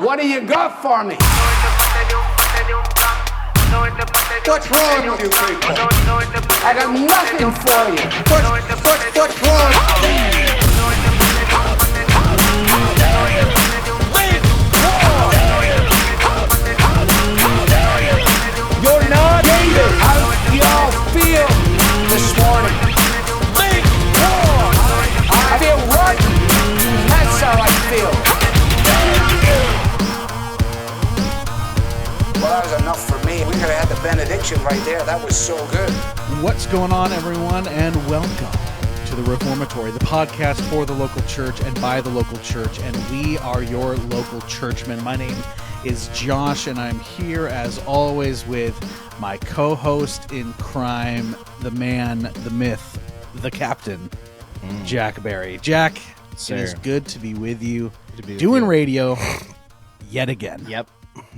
What do you got for me? What's wrong with you people? I got nothing for you. What's wrong? You're not David. How y'all feel this morning? I feel rotten. That's how I feel. Well, that was enough for me. We could have had the benediction right there. That was so good. What's going on, everyone, and welcome to the Reformatory, the podcast for the local church and by the local church, and we are your local churchmen. My name is Josh, and I'm here as always with my co-host in crime, the man, the myth, the captain, Jack Barry. Jack, Sir. It is good to be with you, doing radio yet again. Yep,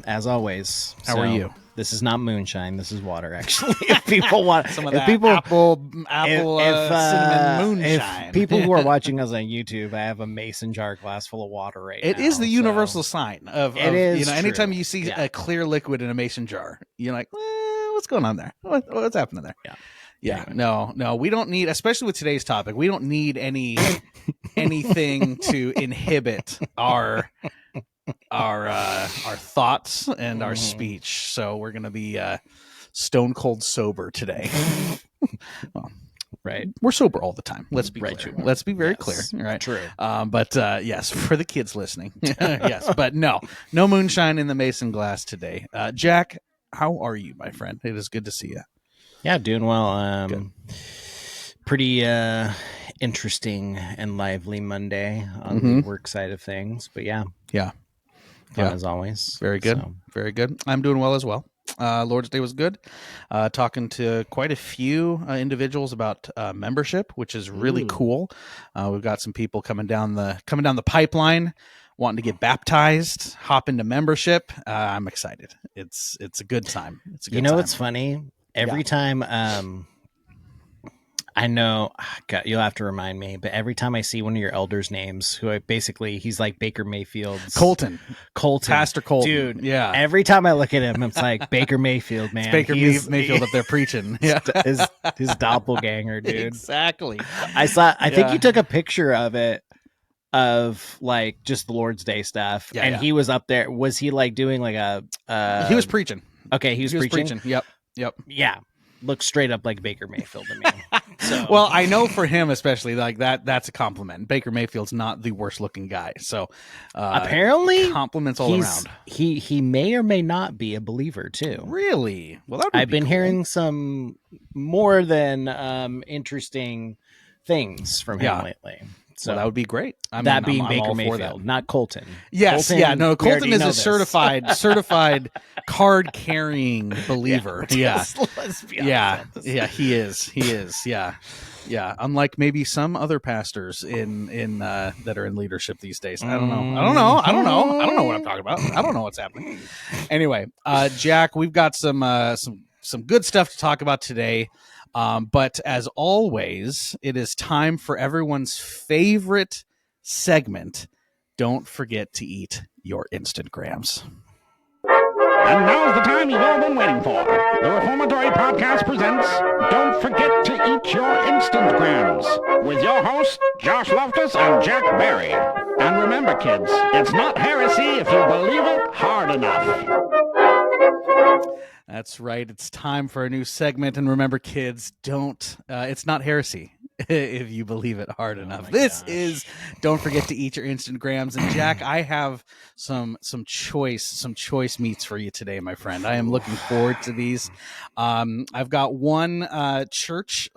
as always. How are you? This is not moonshine. This is water, actually. If people want some of that apple cinnamon moonshine. If people who are watching us on YouTube, I have a mason jar glass full of water right now. It is the universal sign of it is you know, anytime true. you see a clear liquid in a mason jar, you're like, what's going on there? What's happening there? Yeah. No, we don't need, especially with today's topic, we don't need anything to inhibit our thoughts and our speech. So we're going to be stone cold sober today. Well, right. We're sober all the time. Let's be right, clear. true. Let's be very Yes, clear. Right. True. But yes, for the kids listening. Yes, but no moonshine in the mason glass today. Jack, how are you, my friend? It is good to see you. Yeah, doing well. Pretty interesting and lively Monday on the work side of things. But yeah. Fun as always. Very good. So. Very good. I'm doing well as well. Lord's Day was good. Talking to quite a few individuals about membership, which is really cool. We've got some people coming down the pipeline, wanting to get baptized, hop into membership. I'm excited. It's a good time. It's a good time. What's funny? Every time I know, God, you'll have to remind me, but every time I see one of your elders' names, he's like Baker Mayfield's Colton, Pastor Colton, dude. Yeah. Every time I look at him, it's like Baker Mayfield, man. It's Baker Mayfield up there preaching. Yeah, his doppelganger, dude. Exactly. I think you took a picture of it, of like just the Lord's Day stuff, he was up there. Was he like doing like a? He was preaching. Okay, he was preaching. Yep. Yeah. Looks straight up like Baker Mayfield to me. So. Well, I know for him especially, like that's a compliment. Baker Mayfield's not the worst looking guy, so apparently compliments all around. He may or may not be a believer too. Really? Well, I've been hearing some more than interesting things from him lately. So that would be great. I'm Baker all Mayfield, not Colton. Yes, Colton, Colton is a certified card carrying believer. Let's be honest. Yeah, he is. Yeah. Unlike maybe some other pastors in that are in leadership these days. I don't know what I'm talking about. I don't know what's happening. Anyway, Jack, we've got some good stuff to talk about today. But as always, it is time for everyone's favorite segment. Don't forget to eat your Instagrams. And now's the time you've all been waiting for. The Reformatory Podcast presents Don't Forget to Eat Your Instagrams with your hosts, Josh Loftus and Jack Barry. And remember, kids, it's not heresy if you believe it hard enough. That's right. It's time for a new segment. And remember, kids, it's not heresy if you believe it hard enough. This is Don't Forget to Eat Your Instagrams. And Jack, I have some choice meats for you today, my friend. I am looking forward to these. I've got one church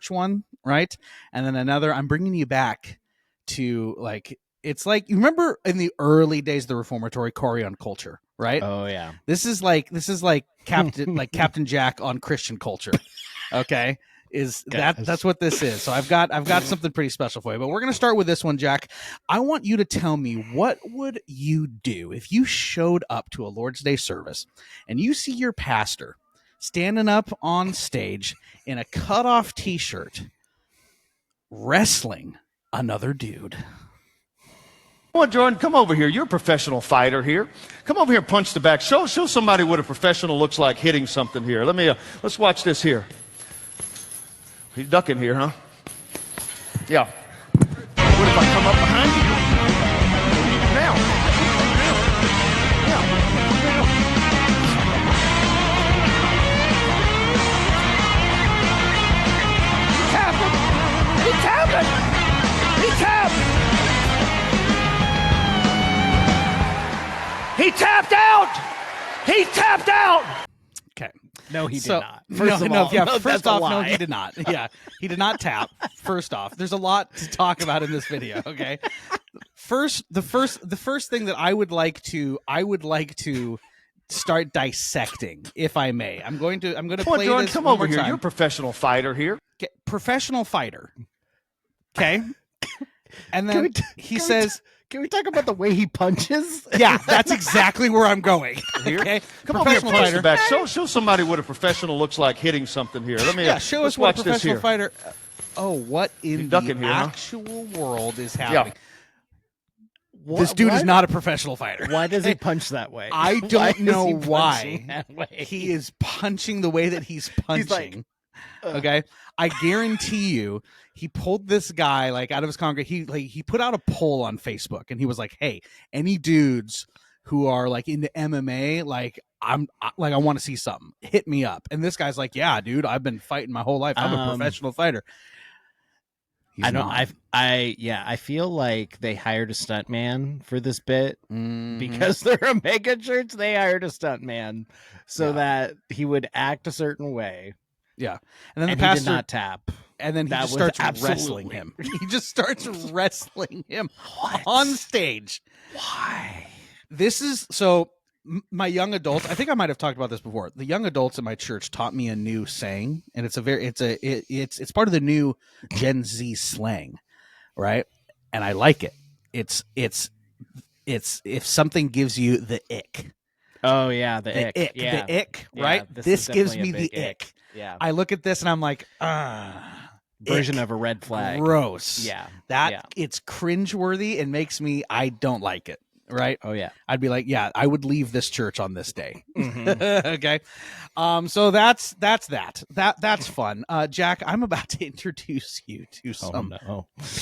one, right? And then another, I'm bringing you back to like, it's like, you remember in the early days of the Reformatory, Corian culture, right? Oh yeah. This is like Captain Jack on Christian culture. Okay. That's what this is. So I've got something pretty special for you, but we're going to start with this one, Jack. I want you to tell me, what would you do if you showed up to a Lord's Day service and you see your pastor standing up on stage in a cutoff t-shirt wrestling another dude? Come on, Jordan, come over here. You're a professional fighter here. Come over here and punch the back. Show somebody what a professional looks like hitting something here. Let's watch this here. He's ducking here, huh? Yeah. What if I come up behind you? Now. He tapped it! He tapped! He tapped out! He tapped out! Okay. No, he did not. First off, no, lie. he did not. Yeah, he did not tap. First off, there's a lot to talk about in this video. Okay, the first thing that I would like to start dissecting, if I may. I'm going to play Jordan, this. come one over more here. time. You're a professional fighter here. Okay, professional fighter. Okay, and then he says. Can we talk about the way he punches? Yeah, that's exactly where I'm going. Okay, Come over here, punch the back. Show somebody what a professional looks like hitting something here. Show let's us what watch a this professional here. fighter. Oh, what in the here, huh? actual world is happening? Yeah. This dude is not a professional fighter. Why does he punch that way? I don't know why that way? he is punching the way that he's punching. Like, okay, I guarantee you, he pulled this guy like out of his congregation. He put out a poll on Facebook, and he was like, "Hey, any dudes who are like into MMA, I want to see something. Hit me up." And this guy's like, "Yeah, dude, I've been fighting my whole life. I'm a professional fighter." I feel like they hired a stuntman for this bit because they're a mega church. They hired a stuntman so that he would act a certain way. Yeah, and then the he pastor did not tap. And then he just starts wrestling him. He just starts wrestling him on stage. Why? This is so. My young adults. I think I might have talked about this before. The young adults in my church taught me a new saying, and it's part of the new Gen Z slang, right? And I like it. It's if something gives you the ick. Oh yeah, the ick. Yeah. The ick, right? Yeah, this gives me the ick. Yeah. I look at this and I'm like, version ick. of a red flag. Gross. Yeah. It's cringeworthy and makes me, I don't like it. Right. Oh yeah. I'd be like, yeah, I would leave this church on this day. Okay. So that's that's fun. Jack, I'm about to introduce you to some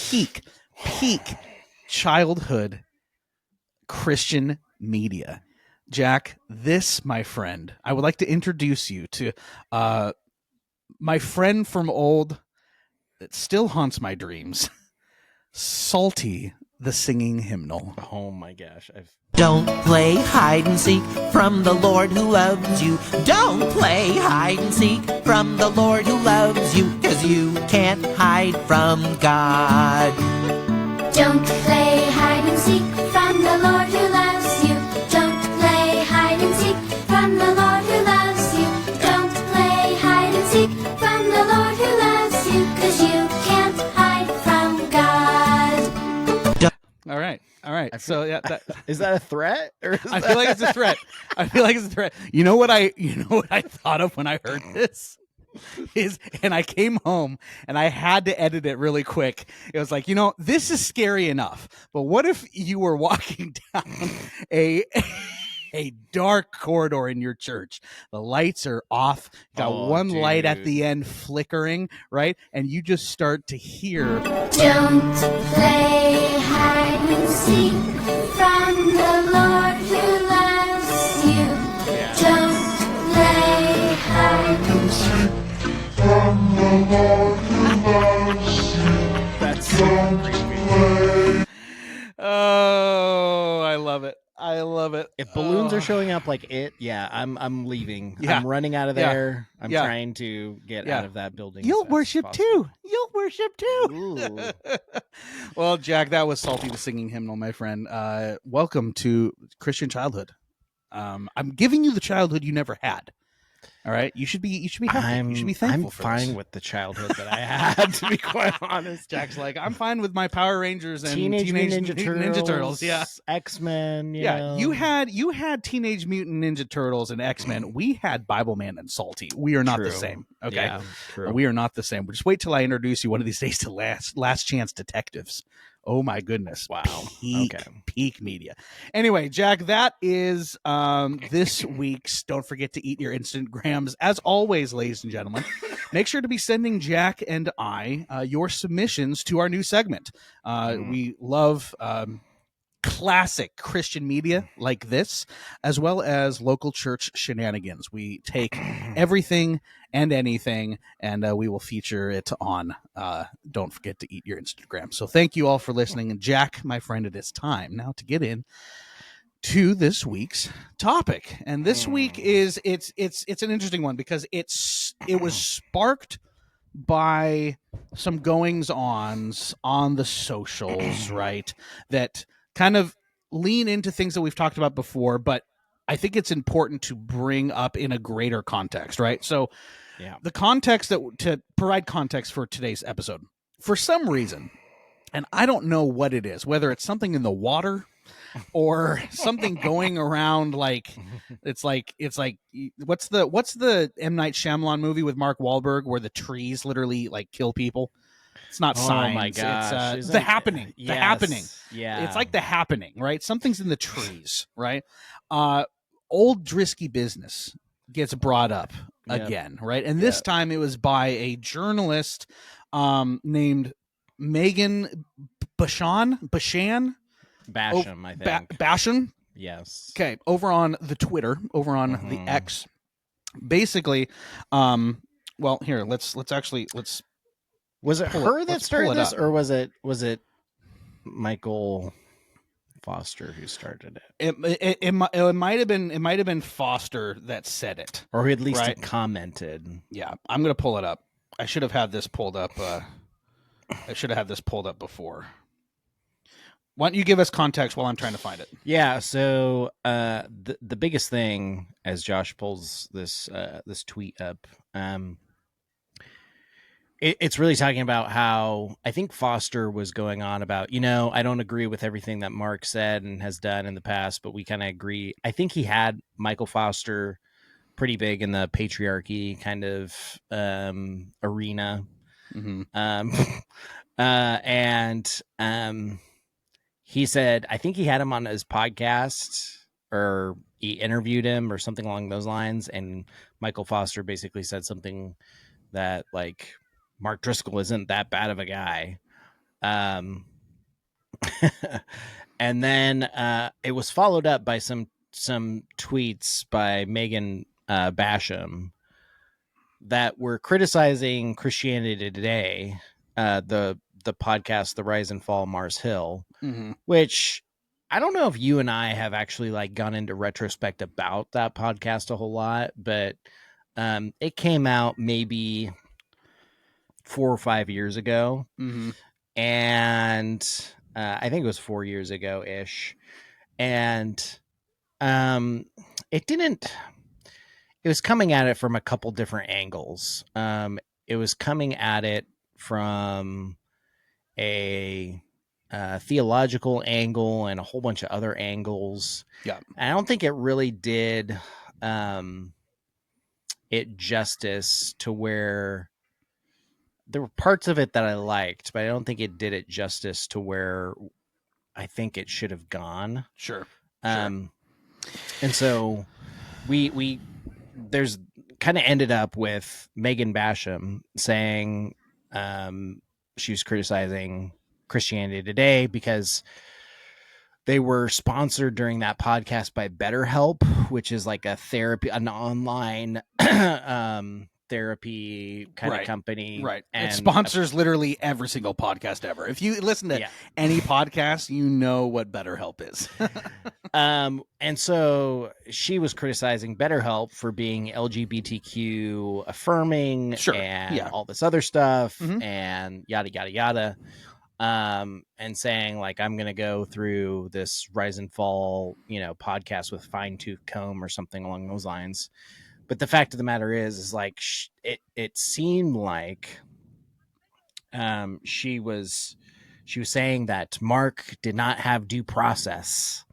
peak childhood Christian media. Jack, this, my friend, I would like to introduce you to my friend from old that still haunts my dreams, Salty the Singing Hymnal. Oh my gosh. Don't play hide and seek from the Lord who loves you. Don't play hide and seek from the Lord who loves you, 'cause you can't hide from God. Don't play hide and seek from the Lord who loves you. Don't play hide and seek from the Lord who loves you. Don't play hide and seek from the Lord who loves you, 'cause you can't hide from God. All right. So yeah, is that a threat? Or I feel like it's a threat. I feel like it's a threat. You know what I thought of when I heard this? And I came home and I had to edit it really quick. It was like, this is scary enough, but what if you were walking down a dark corridor in your church? The lights are off, got one light at the end flickering, right? And you just start to hear, Don't play hide and seek from the Lord who loves you. Don't play hide and seek from the Lord who loves you. That's so creepy. oh, I love it. I love it. If balloons are showing up like it, I'm leaving. Yeah. I'm running out of there. I'm Yeah. trying to get out of that building. as You'll fast as worship possible. too. You'll worship too. Ooh. Well, Jack, that was Salty the Singing Hymnal, my friend. Welcome to Christian childhood. I'm giving you the childhood you never had. All right, you should be happy. You should be thankful. I'm for fine this. with the childhood that I had, to be quite honest. Jack's like, I'm fine with my Power Rangers and Teenage Mutant Ninja Turtles. Yeah, X-Men. You had Teenage Mutant Ninja Turtles and X-Men. We had Bible Man and Salty. We are not the same. Okay, Yeah, true. We are not the same. Just wait till I introduce you one of these days to Last Chance Detectives. Oh my goodness. Wow. Peak media. Anyway, Jack, that is this week's Don't Forget to Eat Your Instagrams. As always, ladies and gentlemen, make sure to be sending Jack and I your submissions to our new segment. We love classic Christian media like this, as well as local church shenanigans. We take everything and anything, and we will feature it on Don't Forget to Eat Your Instagram. So thank you all for listening. And Jack, my friend, it is time now to get in to this week's topic. And this week is it's an interesting one because it was sparked by some goings-ons on the socials, right, that kind of lean into things that we've talked about before, but I think it's important to bring up in a greater context, right? So the context to provide context for today's episode, for some reason, and I don't know what it is, whether it's something in the water or something going around, like it's like what's the M. Night Shyamalan movie with Mark Wahlberg where the trees literally like kill people? It's not Signs. Oh my gosh. It's The Happening. Yes. The Happening. Yeah. It's like The Happening, right? Something's in the trees, right? Old Drisky Business gets brought up again, right? And this time it was by a journalist named Megan Basham, Basham, I think. Basham? Yes. Okay, over on the Twitter, over on the X. Basically, well, here, let's Was it her that started this, up. or was it Michael Foster who started it? It might have been Foster that said it, or who at least right? commented. Yeah, I'm gonna pull it up. I should have had this pulled up. I should have had this pulled up before. Why don't you give us context while I'm trying to find it? Yeah. So the biggest thing, as Josh pulls this tweet up, it's really talking about how I think Foster was going on about, I don't agree with everything that Mark said and has done in the past, but we kind of agree. I think he had Michael Foster pretty big in the patriarchy kind of arena. And he said, I think he had him on his podcast or he interviewed him or something along those lines. And Michael Foster basically said something that like, Mark Driscoll isn't that bad of a guy. And then it was followed up by some tweets by Megan Basham that were criticizing Christianity Today, the podcast, The Rise and Fall of Mars Hill, which I don't know if you and I have actually like gone into retrospect about that podcast a whole lot, but it came out maybe 4 or 5 years ago. And I think it was 4 years ago ish. And it was coming at it from a couple different angles. It was coming at it from a theological angle and a whole bunch of other angles. Yeah. And I don't think it really did it justice to where there were parts of it that I liked, but I don't think it did it justice to where I think it should have gone. Sure. And so we there's kind of ended up with Megan Basham saying she was criticizing Christianity Today because they were sponsored during that podcast by BetterHelp, which is like an online therapy kind of company. Right. And it sponsors literally every single podcast ever. If you listen to any podcast, you know what BetterHelp is. And so she was criticizing BetterHelp for being LGBTQ affirming and all this other stuff and yada, yada, yada. And saying like, I'm going to go through this Rise and Fall, podcast with fine tooth comb or something along those lines. But the fact of the matter is like it seemed like she was saying that Mark did not have due process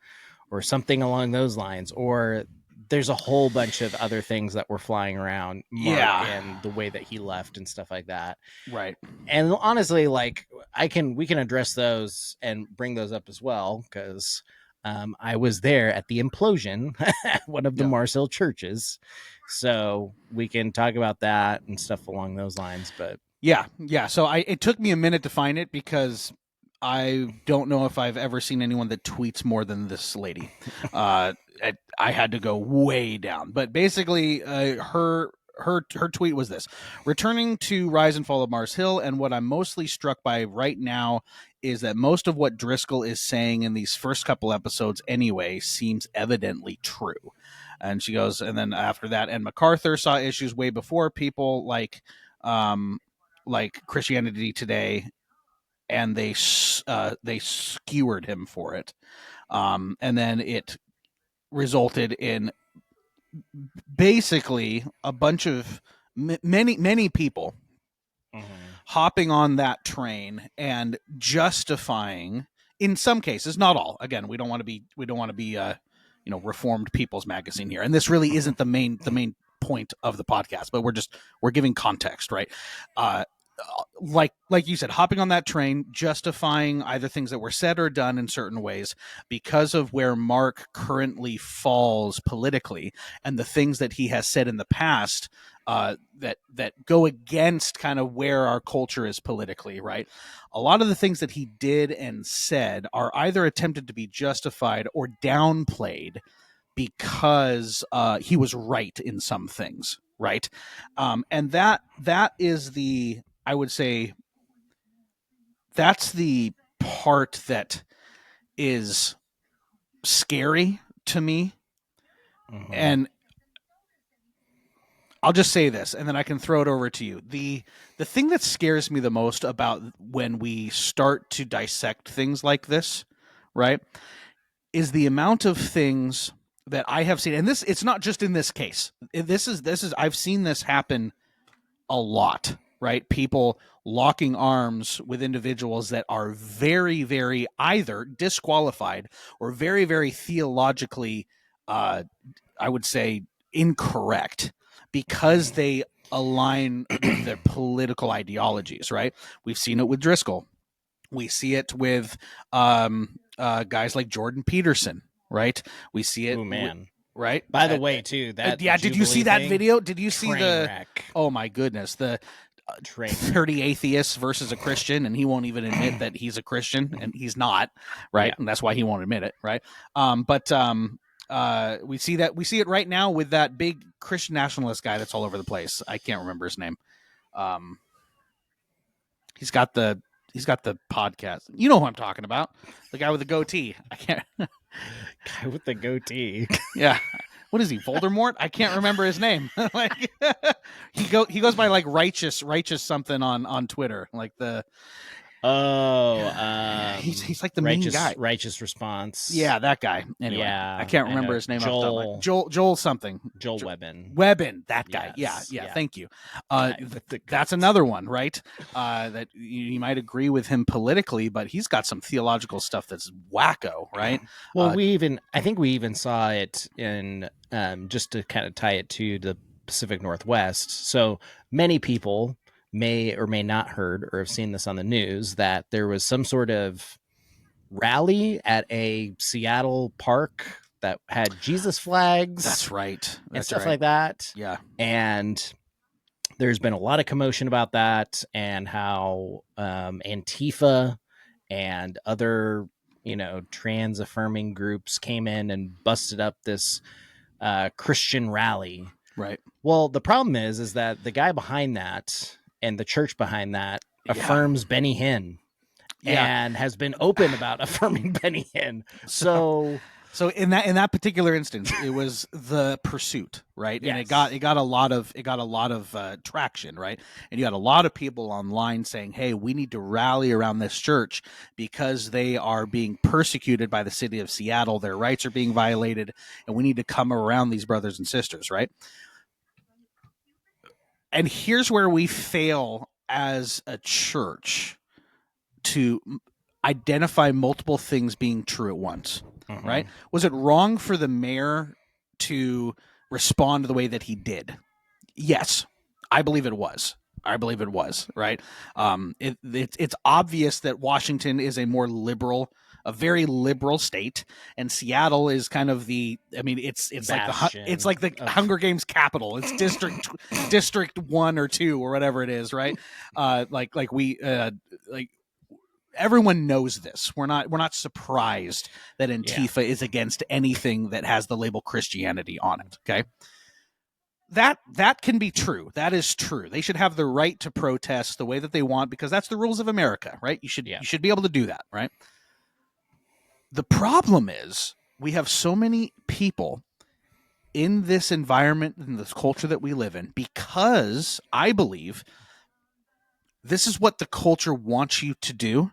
or something along those lines, or there's a whole bunch of other things that were flying around Mark Yeah. and the way that he left and stuff like that. Right. And honestly, like we can address those and bring those up as well, because I was there at the implosion at one of the Yeah. Mars Hill churches, so we can talk about that and stuff along those lines. But Yeah. So it took me a minute to find it because I don't know if I've ever seen anyone that tweets more than this lady. I had to go way down, but basically, her tweet was this: returning to Rise and Fall of Mars Hill, and what I'm mostly struck by right now is that most of what Driscoll is saying in these first couple episodes anyway seems evidently true. And she goes, and then after that, and MacArthur saw issues way before people like Christianity Today, and they skewered him for it. And then it resulted in basically a bunch of many people hopping on that train and justifying, in some cases, not all. Again, we don't want to be Reformed People's Magazine here, and this really isn't the main point of the podcast, but we're giving context, right? Like you said, hopping on that train, justifying either things that were said or done in certain ways because of where Mark currently falls politically and the things that he has said in the past that go against kind of where our culture is politically, right? A lot of the things that he did and said are either attempted to be justified or downplayed because he was right in some things, right? And that is I would say that's the part that is scary to me. And I'll just say this, and then I can throw it over to you. The thing that scares me the most about when we start to dissect things like this, right, is the amount of things that I have seen. And it's not just in this case. This is I've seen this happen a lot, right? People locking arms with individuals that are very, very either disqualified or very, very theologically, I would say, incorrect because they align with their political ideologies, right? We've seen it with Driscoll. We see it with guys like Jordan Peterson, right? We see it. Oh man. Right. By the way, too, that did you see that thing? video? Did you see the? Wreck. Oh my goodness, the 30 atheists versus a Christian, and he won't even admit that he's a Christian, and he's not, right? Yeah. And that's why he won't admit it, right? We see it right now with that big Christian nationalist guy that's all over the place. I can't remember his name. He's got the podcast. You know who I'm talking about? The guy with the goatee. I can't. Guy with the goatee. Yeah. What is he, Voldemort? I can't remember his name. Like he goes by like righteous something on Twitter. Like the he's like the main guy. Righteous Response. Yeah, that guy. Anyway, yeah, I can't remember his name. Joel something. Joel Webbin. Webbin, that guy. Yes, yeah. Thank you. That's another one, right? That you might agree with him politically, but he's got some theological stuff that's wacko, right? Well, I think we even saw it in just to kind of tie it to the Pacific Northwest. So many people may or may not heard or have seen this on the news that there was some sort of rally at a Seattle park that had Jesus flags. That's right. And stuff like that. Yeah. And there's been a lot of commotion about that and how Antifa and other, trans affirming groups came in and busted up this Christian rally. Right. Well, the problem is that the guy behind that and the church behind that affirms Benny Hinn and has been open about affirming Benny Hinn. So in that particular instance, it was the pursuit, right? Yes. And it got a lot of traction, right? And you had a lot of people online saying, "Hey, we need to rally around this church because they are being persecuted by the city of Seattle. Their rights are being violated, and we need to come around these brothers and sisters," right? And here's where we fail as a church to identify multiple things being true at once, right? Was it wrong for the mayor to respond the way that he did? Yes, I believe it was. Right. It's obvious that Washington is a very liberal state, and Seattle is kind of it's like the Hunger Games capital. It's district 1 or 2 or whatever it is, right? Everyone knows this. We're not surprised that Antifa is against anything that has the label Christianity on it. Okay. That can be true. That is true. They should have the right to protest the way that they want, because that's the rules of America, right? You should be able to do that, right? The problem is we have so many people in this environment, in this culture that we live in, because I believe this is what the culture wants you to do.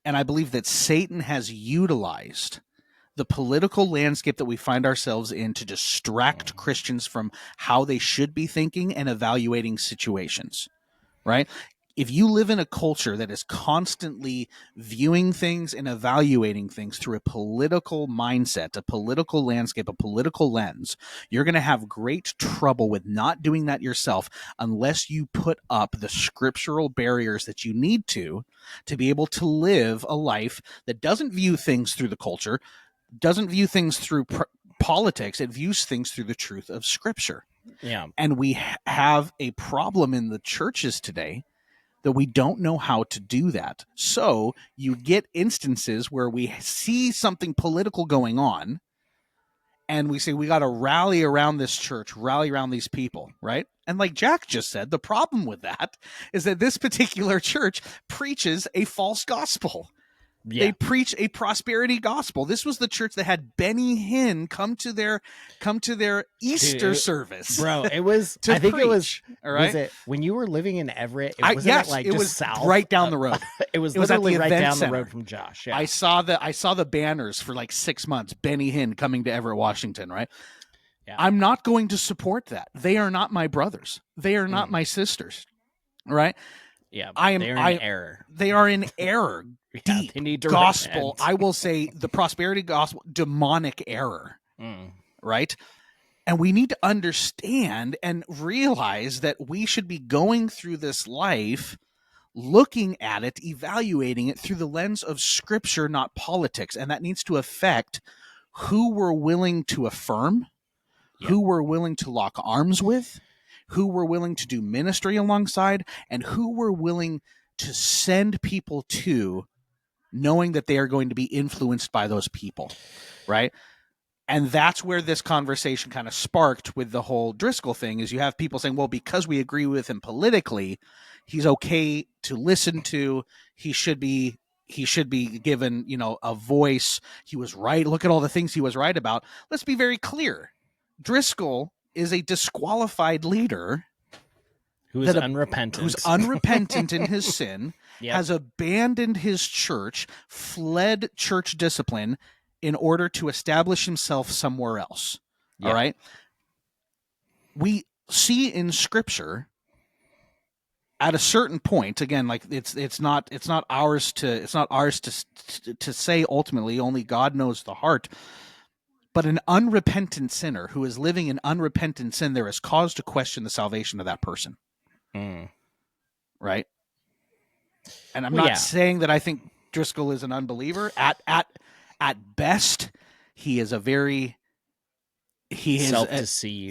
And I believe that Satan has utilized the political landscape that we find ourselves in to distract Christians from how they should be thinking and evaluating situations, right? If you live in a culture that is constantly viewing things and evaluating things through a political mindset, a political landscape, a political lens, you're going to have great trouble with not doing that yourself unless you put up the scriptural barriers that you need to be able to live a life that doesn't view things through the culture, doesn't view things through politics. It views things through the truth of Scripture. Yeah. And we have a problem in the churches today that we don't know how to do that. So you get instances where we see something political going on, and we say, we got to rally around this church, rally around these people, right? And like Jack just said, the problem with that is that this particular church preaches a false gospel. Yeah. They preach a prosperity gospel. This was the church that had Benny Hinn come to their Easter service. Bro, it was I think preach, it was all right. Was it when you were living in Everett? It was south right down the road. It was at the right event down center. The road from Josh. Yeah. I saw the banners for like 6 months. Benny Hinn coming to Everett, Washington. Right. Yeah. I'm not going to support that. They are not my brothers. They are not my sisters. Right. Yeah, they're in error. They are in error. Deep they need to gospel. repent. I will say the prosperity gospel, demonic error. Right? And we need to understand and realize that we should be going through this life, looking at it, evaluating it through the lens of Scripture, not politics. And that needs to affect who we're willing to affirm, who we're willing to lock arms with, who we're willing to do ministry alongside, and who we're willing to send people to, knowing that they are going to be influenced by those people, right? And that's where this conversation kind of sparked with the whole Driscoll thing, is you have people saying, well, because we agree with him politically, he's okay to listen to, he should be given, a voice. He was right. Look at all the things he was right about. Let's be very clear. Driscoll is a disqualified leader who is unrepentant. Who's unrepentant in his sin, has abandoned his church, fled church discipline in order to establish himself somewhere else. All right. We see in Scripture at a certain point, again, like it's not ours to say ultimately, only God knows the heart. But an unrepentant sinner who is living in unrepentant sin, there is cause to question the salvation of that person. Right? And I'm not saying that I think Driscoll is an unbeliever. At best, he is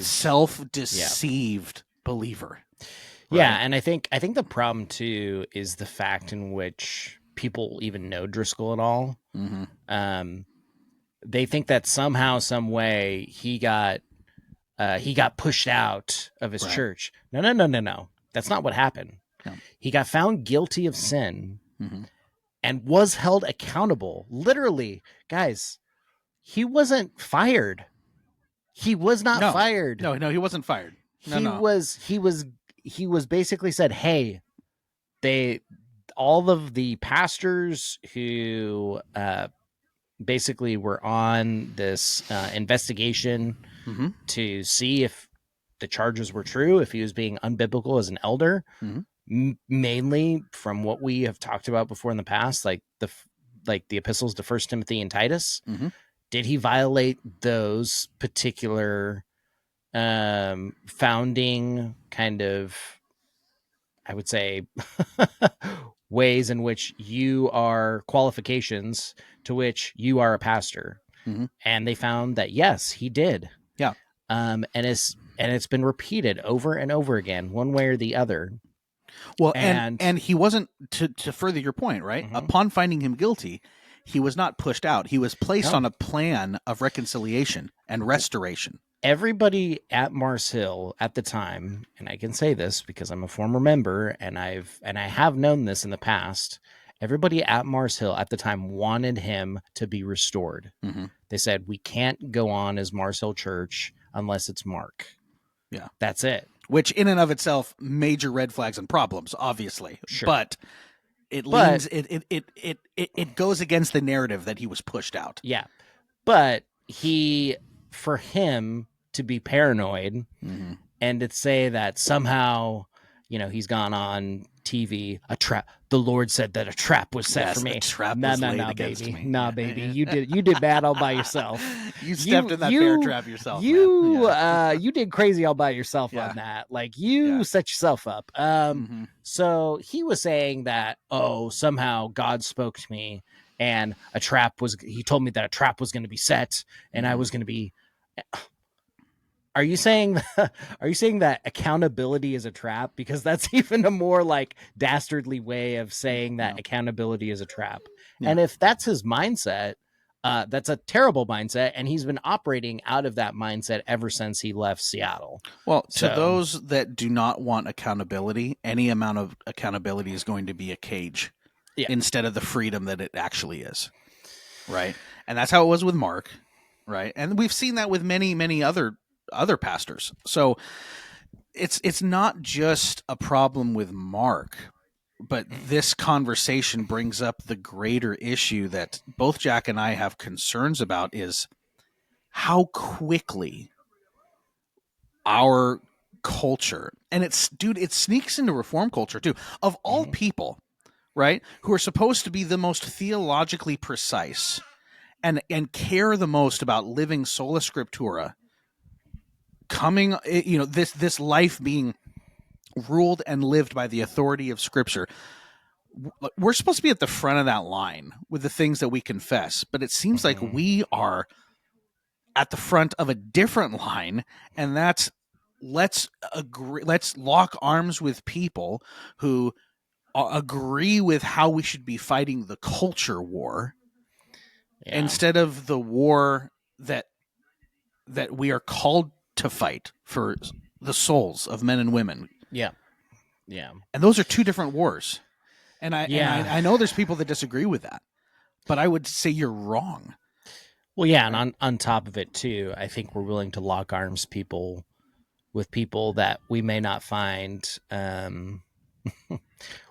self-deceived believer. Right? Yeah, and I think the problem too is the fact in which people even know Driscoll at all. They think that somehow, some way, he got pushed out of his church. No. That's not what happened. No. He got found guilty of sin and was held accountable. Literally, guys, he wasn't fired. He was not fired. No, he wasn't fired. He was basically said, hey, all of the pastors who basically were on this investigation to see if the charges were true, if he was being unbiblical as an elder, mainly from what we have talked about before in the past, like the epistles to 1 Timothy and Titus. did he violate those particular founding kind of, I would say, ways in which you are qualifications to which you are a pastor? Mhm. And they found that yes, he did. Yeah. And it's been repeated over and over again, one way or the other. Well, and he wasn't, to further your point, right? Mhm. Upon finding him guilty, he was not pushed out. He was placed No. on a plan of reconciliation and restoration. Everybody at Mars Hill at the time, and I can say this because I'm a former member and I have known this in the past, everybody at Mars Hill at the time wanted him to be restored. Mhm. They said, we can't go on as Mars Hill Church unless it's Mark. Yeah. That's it. Which in and of itself, major red flags and problems, obviously. Sure. But it goes against the narrative that he was pushed out. Yeah. But for him to be paranoid Mm-hmm. and to say that somehow, he's gone on TV, the Lord said that a trap was set for me. A trap No, was laid no, against baby. me. No, Yeah. baby. You did bad all by yourself. You stepped in that bear trap yourself. Man. You did crazy all by yourself on that. Like you set yourself up. Mm-hmm. So he was saying that, somehow God spoke to me and he told me that a trap was going to be set and I was going to be. Are you saying that accountability is a trap? Because that's even a more like dastardly way of saying that accountability is a trap. Yeah. And if that's his mindset, that's a terrible mindset. And he's been operating out of that mindset ever since he left Seattle. Well, to those that do not want accountability, any amount of accountability is going to be a cage instead of the freedom that it actually is. Right. And that's how it was with Mark. Right. And we've seen that with many, many other pastors. So it's not just a problem with Mark, but this conversation brings up the greater issue that both Jack and I have concerns about is how quickly our culture, and it sneaks into reform culture too, of all people, right, who are supposed to be the most theologically precise and care the most about living sola scriptura, coming, this life being ruled and lived by the authority of Scripture. We're supposed to be at the front of that line with the things that we confess, but it seems like we are at the front of a different line, and that's let's lock arms with people who agree with how we should be fighting the culture war instead of the war that we are called to fight for the souls of men and women. Yeah. Yeah. And those are two different wars. And I know there's people that disagree with that, but I would say you're wrong. Well, yeah. And on top of it too, I think we're willing to lock arms with people that we may not find,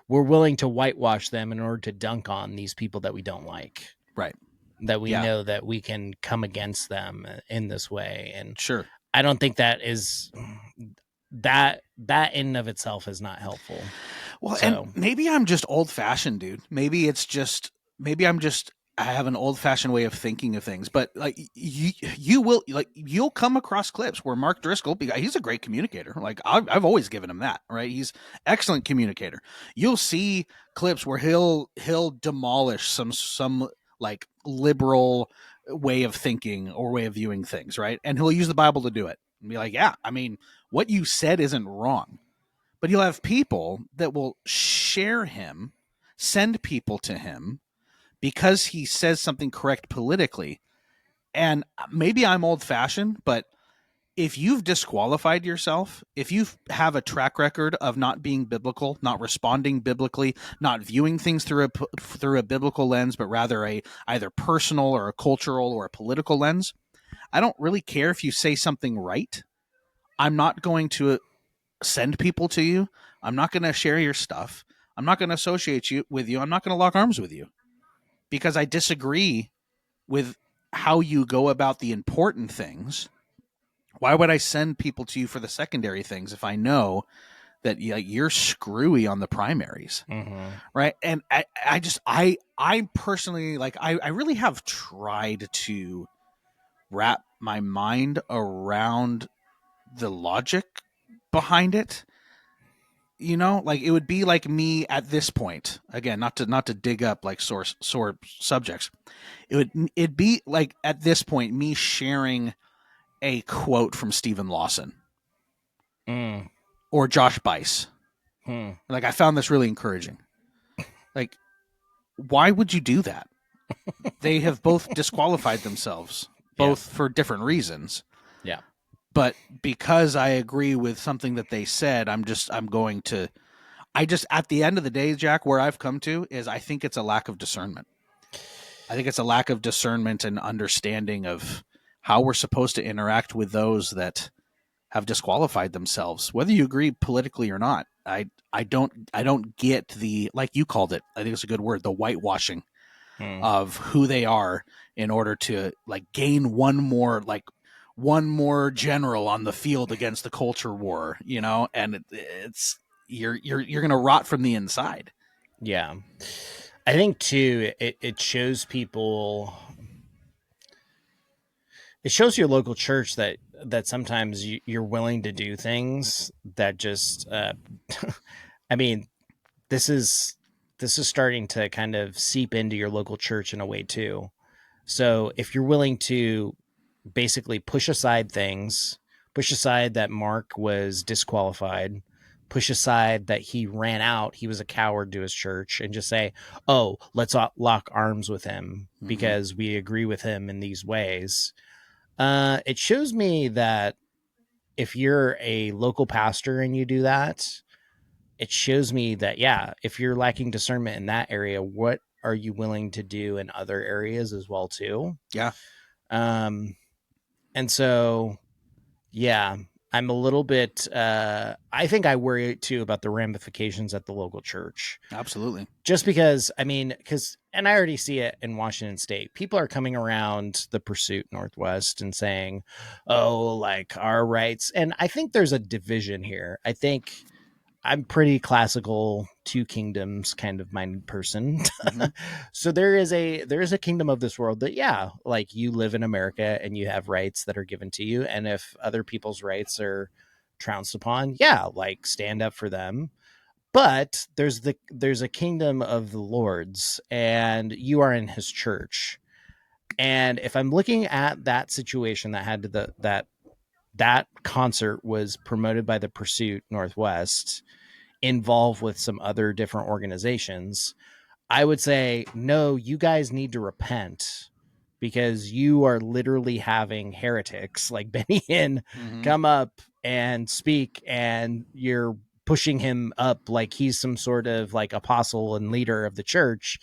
we're willing to whitewash them in order to dunk on these people that we don't like. Right. That we know that we can come against them in this way. And sure. I don't think that is that in and of itself is not helpful. Well, and maybe I'm just old fashioned, dude. Maybe I have an old fashioned way of thinking of things, but like you'll come across clips where Mark Driscoll, he's a great communicator. Like I've always given him that, right? He's excellent communicator. You'll see clips where he'll demolish some like liberal way of thinking or way of viewing things, right? And he'll use the Bible to do it and be like, yeah, I mean, what you said isn't wrong. But you'll have people that will share him, send people to him because he says something correct politically. And maybe I'm old fashioned, but if you've disqualified yourself, if you have a track record of not being biblical, not responding biblically, not viewing things through a biblical lens, but rather a either personal or a cultural or a political lens, I don't really care if you say something right. I'm not going to send people to you. I'm not going to share your stuff. I'm not going to associate with you. I'm not going to lock arms with you because I disagree with how you go about the important things. Why would I send people to you for the secondary things if I know that you're screwy on the primaries, right? And I personally, like, I really have tried to wrap my mind around the logic behind it. Like it would be like me at this point, again, not to dig up like sore subjects. It'd be like at this point me sharing a quote from Stephen Lawson or Josh Bice. Like, I found this really encouraging. Like, why would you do that? They have both disqualified themselves, both for different reasons. Yeah. But because I agree with something that they said, at the end of the day, Jack, where I've come to is I think it's a lack of discernment. I think it's a lack of discernment and understanding of how we're supposed to interact with those that have disqualified themselves, whether you agree politically or not. I don't get the, like you called it, I think it's a good word, the whitewashing of who they are in order to like gain one more general on the field against the culture war, and it's you're going to rot from the inside. Yeah. I think too, it shows people, it shows your local church that sometimes you're willing to do things that just, I mean, this is starting to kind of seep into your local church in a way too. So if you're willing to basically push aside that Mark was disqualified, push aside that he ran out, he was a coward to his church, and just say, oh, let's lock arms with him because we agree with him in these ways. It shows me that if you're a local pastor and you do that, it shows me that, yeah, if you're lacking discernment in that area, what are you willing to do in other areas as well too? Yeah. And so, yeah, I'm a little bit, I think I worry too about the ramifications at the local church. Absolutely. Just because, and I already see it in Washington State. People are coming around the Pursuit Northwest and saying, oh, like our rights. And I think there's a division here. I think I'm pretty classical two kingdoms kind of minded person. So there is a kingdom of this world that, yeah, like you live in America and you have rights that are given to you. And if other people's rights are trounced upon, yeah, like stand up for them. But there's a kingdom of the Lord's and you are in his church. And if I'm looking at that situation that had that concert was promoted by the Pursuit Northwest, involved with some other different organizations, I would say, no, you guys need to repent because you are literally having heretics like Benny Hinn come up and speak, and you're pushing him up like he's some sort of like apostle and leader of the church,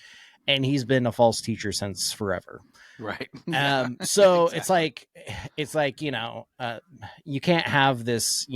and he's been a false teacher since forever. Right. So Exactly. it's like, you can't have this,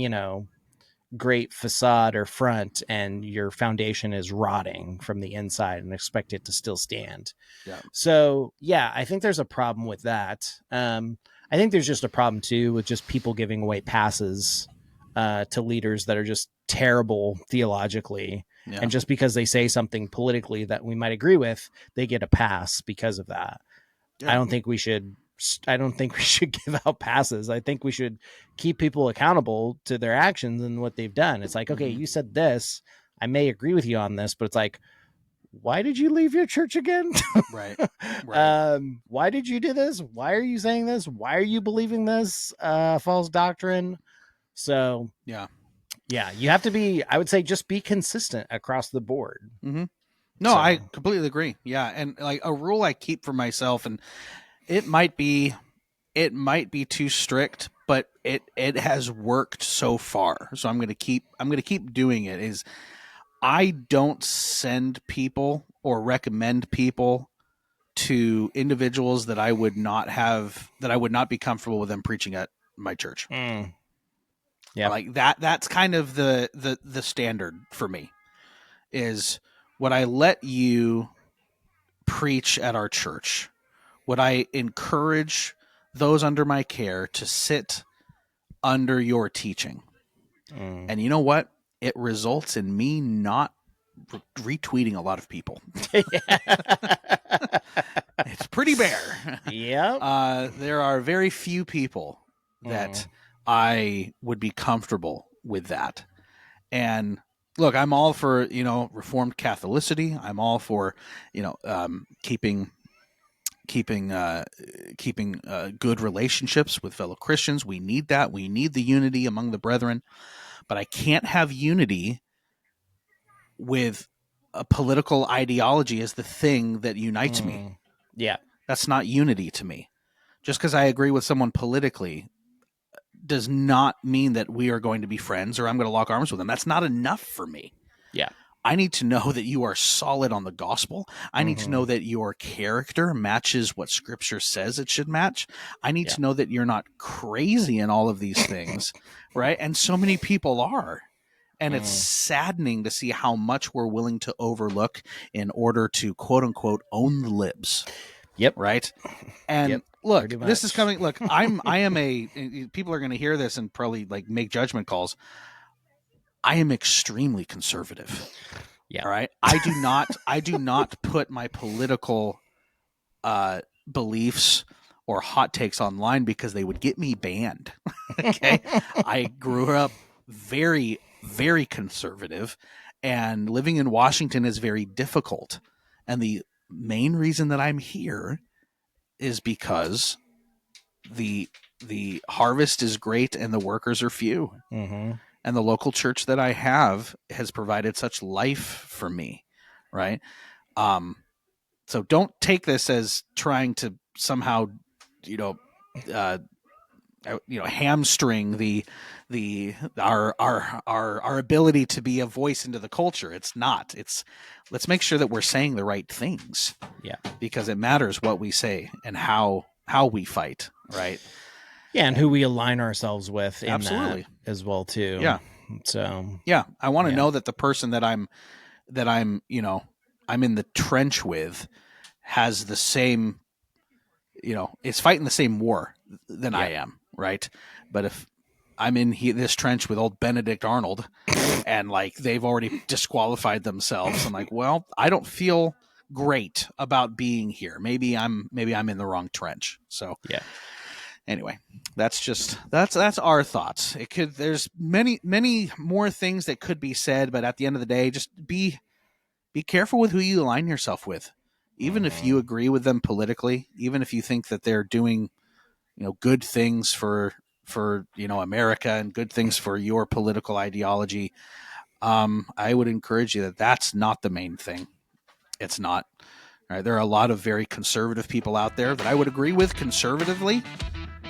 great facade or front and your foundation is rotting from the inside and expect it to still stand. Yeah. So yeah, I think there's a problem with that. I think there's just a problem too with just people giving away passes to leaders that are just terrible theologically. Yeah. And just because they say something politically that we might agree with, they get a pass because of that. Yeah. I don't think we should give out passes. I think we should keep people accountable to their actions and what they've done. It's like, okay, you said this, I may agree with you on this, but it's like, why did you leave your church again? Right. Why did you do this? Why are you saying this? Why are you believing this false doctrine? So yeah, you have to be, I would say, just be consistent across the board. No, so. I completely agree. Yeah. And like a rule I keep for myself, and it might be too strict, but it has worked so far. So I'm going to keep doing it. Is I don't send people or recommend people to individuals that I would not be comfortable with them preaching at my church. Yeah. Like that's kind of the standard for me. Is would I let you preach at our church? Would I encourage those under my care to sit under your teaching? And you know what? It results in me not retweeting a lot of people. It's pretty bare. Yep. There are very few people that I would be comfortable with that. And look, I'm all for, Reformed Catholicity. I'm all for, keeping good relationships with fellow Christians. We need that. We need the unity among the brethren. But I can't have unity with a political ideology as the thing that unites me. Yeah. That's not unity to me. Just because I agree with someone politically does not mean that we are going to be friends or I'm going to lock arms with them. That's not enough for me. Yeah. I need to know that you are solid on the gospel. I need to know that your character matches what Scripture says it should match. I need to know that you're not crazy in all of these things, right? And so many people are. And it's saddening to see how much we're willing to overlook in order to, quote unquote, own the libs. Yep. Right. And look, Pretty this is much. coming. Look, people are going to hear this and probably make judgment calls. I am extremely conservative. Yeah. All right. I do not put my political beliefs or hot takes online because they would get me banned. Okay. I grew up very, very conservative, and living in Washington is very difficult. And the main reason that I'm here is because the harvest is great and the workers are few. Mm-hmm. And the local church that I have has provided such life for me, right? So don't take this as trying to somehow, hamstring our ability to be a voice into the culture. It's not. Let's make sure that we're saying the right things. Yeah, because it matters what we say and how we fight, right? Yeah, and who we align ourselves with in Absolutely. that as well too. Yeah. So yeah, I want to know that the person that I'm in the trench with has the same, is fighting the same war than I am, right? But if I'm in this trench with old Benedict Arnold and they've already disqualified themselves, I'm like, well, I don't feel great about being here. Maybe I'm in the wrong trench. So yeah. Anyway, that's our thoughts. There's many more things that could be said, but at the end of the day, just be careful with who you align yourself with. Even if you agree with them politically, even if you think that they're doing, good things for America and good things for your political ideology, I would encourage you that that's not the main thing. It's not. All right, there are a lot of very conservative people out there that I would agree with conservatively,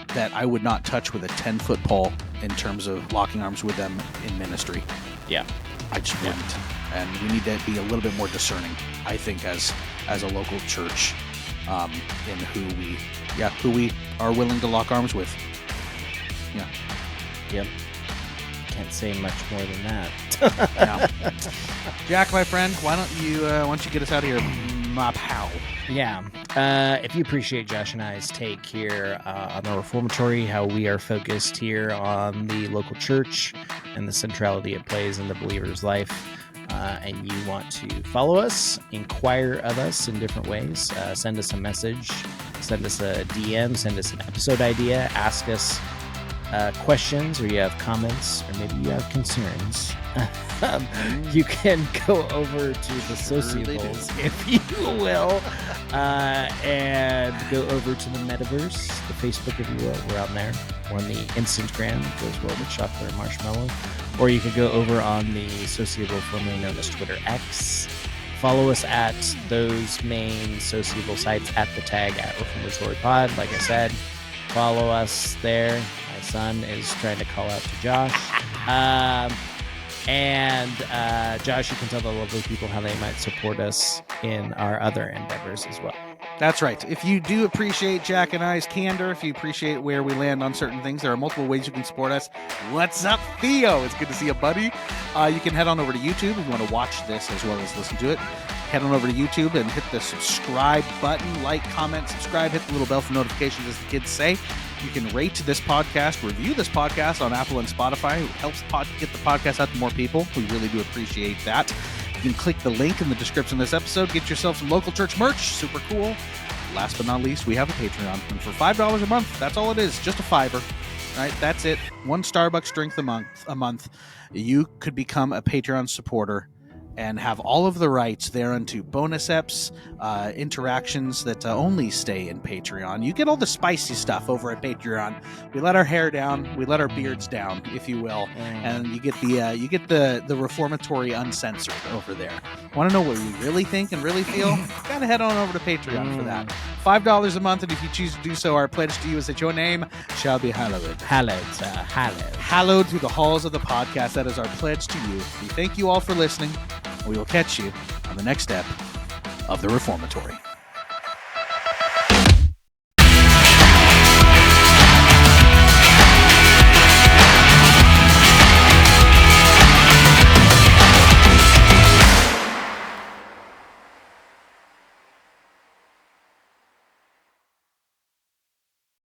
that I would not touch with a 10-foot pole in terms of locking arms with them in ministry. Yeah. I just wouldn't. And we need to be a little bit more discerning, I think, as a local church, in who we are willing to lock arms with. Yeah. Yep. Can't say much more than that. Yeah. Jack, my friend, why don't you get us out of here, my pal? Yeah. If you appreciate Josh and I's take here on the Reformatory, how we are focused here on the local church and the centrality it plays in the believer's life, and you want to follow us, inquire of us in different ways, send us a message, send us a DM, send us an episode idea, ask us questions, or you have comments, or maybe you have concerns, you can go over to the Sociables, if you will, and go over to the Metaverse, the Facebook, if you will. We're out there. We're on the Instagram, goes well with chocolate or marshmallow. Or you could go over on the Sociable, formerly known as Twitter X. Follow us at those main Sociable sites at the tag at Reformatory Pod. Like I said, follow us there. My son is trying to call out to Josh. And Josh, you can tell the lovely people how they might support us in our other endeavors as well. That's right. If you do appreciate Jack and I's candor, if you appreciate where we land on certain things, there are multiple ways you can support us. What's up, Theo? It's good to see you, buddy. You can head on over to YouTube if you want to watch this as well as listen to it. Head on over to YouTube and hit the subscribe button, like, comment, subscribe, hit the little bell for notifications, as the kids say. You can rate this podcast, review this podcast on Apple and Spotify. It helps get the podcast out to more people. We really do appreciate that. You can click the link in the description of this episode. Get yourself some local church merch. Super cool. last but not least, we have a Patreon. And for $5 a month, that's all it is, just a $5. Right, that's it. One Starbucks drink a month. You could become a Patreon supporter and have all of the rights thereunto. Bonus eps, interactions that only stay in Patreon. You get all the spicy stuff over at Patreon. We let our hair down, we let our beards down, if you will, and you get the reformatory uncensored over there. Want to know what we really think and really feel? Gotta head on over to Patreon for that. $5 a month, and if you choose to do so, our pledge to you is that your name shall be hallowed. Hallowed through the halls of the podcast. That is our pledge to you. We thank you all for listening. We will catch you on the next step of the Reformatory.